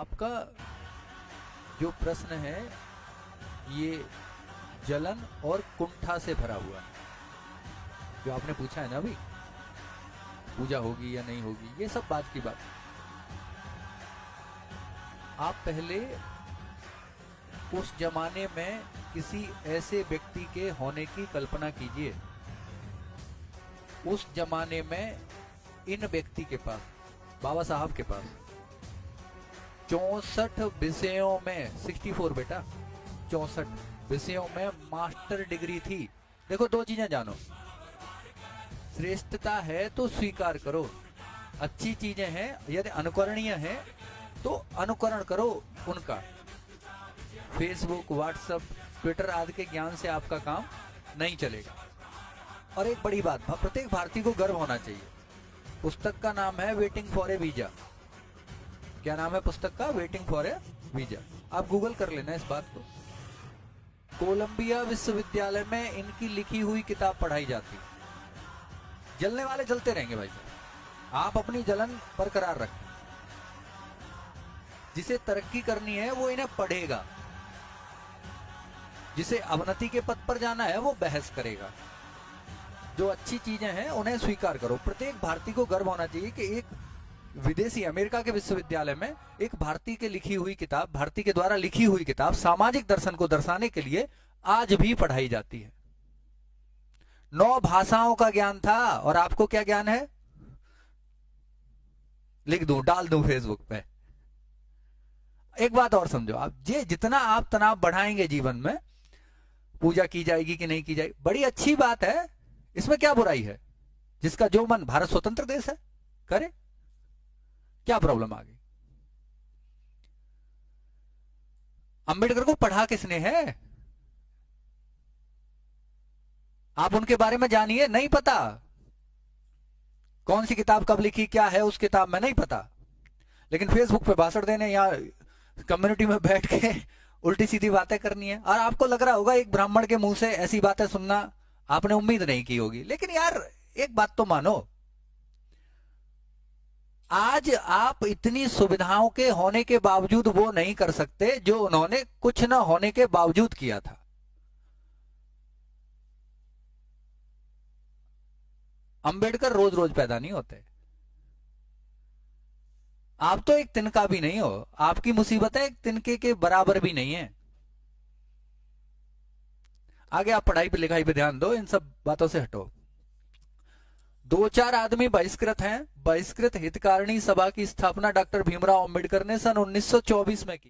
आपका जो प्रश्न है ये जलन और कुंठा से भरा हुआ है। जो आपने पूछा है ना अभी, पूजा होगी या नहीं होगी, ये सब बात की बात। आप पहले उस जमाने में किसी ऐसे व्यक्ति के होने की कल्पना कीजिए। उस जमाने में इन व्यक्ति के पास, बाबा साहब के पास 64 विषयों में 64 बेटा 64 विषयों में मास्टर डिग्री थी। देखो, दो चीजें जानो, श्रेष्ठता है तो स्वीकार करो, अच्छी चीजें हैं यदि अनुकरणीय है तो अनुकरण करो उनका। फेसबुक, व्हाट्सएप, ट्विटर आदि के ज्ञान से आपका काम नहीं चलेगा। और एक बड़ी बात, प्रत्येक भारतीय को गर्व होना चाहिए। पुस्तक का नाम है वेटिंग फॉर ए वीजा। क्या नाम है पुस्तक का? Waiting for A visa. आप गूगल कर लेना इस बात को। कोलंबिया विश्वविद्यालय में इनकी लिखी हुई किताब पढ़ाई जाती है। जलने वाले जलते रहेंगे भाई साहब, आप अपनी जलन बरकरार रखें। जिसे तरक्की करनी है वो इन्हें पढ़ेगा, जिसे अवनति के पद पर जाना है वो बहस करेगा। जो अच्छी चीजें हैं उन्हें स्वीकार करो। प्रत्येक भारतीय को गर्व होना चाहिए कि एक विदेशी अमेरिका के विश्वविद्यालय में एक भारतीय के लिखी हुई किताब, भारतीय के द्वारा लिखी हुई किताब सामाजिक दर्शन को दर्शाने के लिए आज भी पढ़ाई जाती है। 9 भाषाओं का ज्ञान था और आपको क्या ज्ञान है? लिख दूं, डाल दूं फेसबुक पे। एक बात और समझो, आप ये जितना आप तनाव बढ़ाएंगे जीवन में, पूजा की जाएगी कि नहीं की जाएगी, बड़ी अच्छी बात है, इसमें क्या बुराई है? जिसका जो मन, भारत स्वतंत्र देश है, करे, क्या प्रॉब्लम आ गई? अंबेडकर को पढ़ा किसने है? आप उनके बारे में जानिए, नहीं पता कौन सी किताब कब लिखी, क्या है उस किताब में, नहीं पता। लेकिन फेसबुक पे भाषण देने या कम्युनिटी में बैठ के उल्टी सीधी बातें करनी है। और आपको लग रहा होगा एक ब्राह्मण के मुंह से ऐसी बातें सुनना आपने उम्मीद नहीं की होगी। लेकिन यार एक बात तो मानो, आज आप इतनी सुविधाओं के होने के बावजूद वो नहीं कर सकते जो उन्होंने कुछ न होने के बावजूद किया था। अंबेडकर रोज रोज पैदा नहीं होते। आप तो एक तिनका भी नहीं हो, आपकी मुसीबतें एक तिनके के बराबर भी नहीं है। आगे आप पढ़ाई पे लिखाई पे ध्यान दो, इन सब बातों से हटो। 2-4 आदमी बहिष्कृत हैं। बहिष्कृत हितकारिणी सभा की स्थापना डॉक्टर भीमराव अंबेडकर ने सन 1924 में की।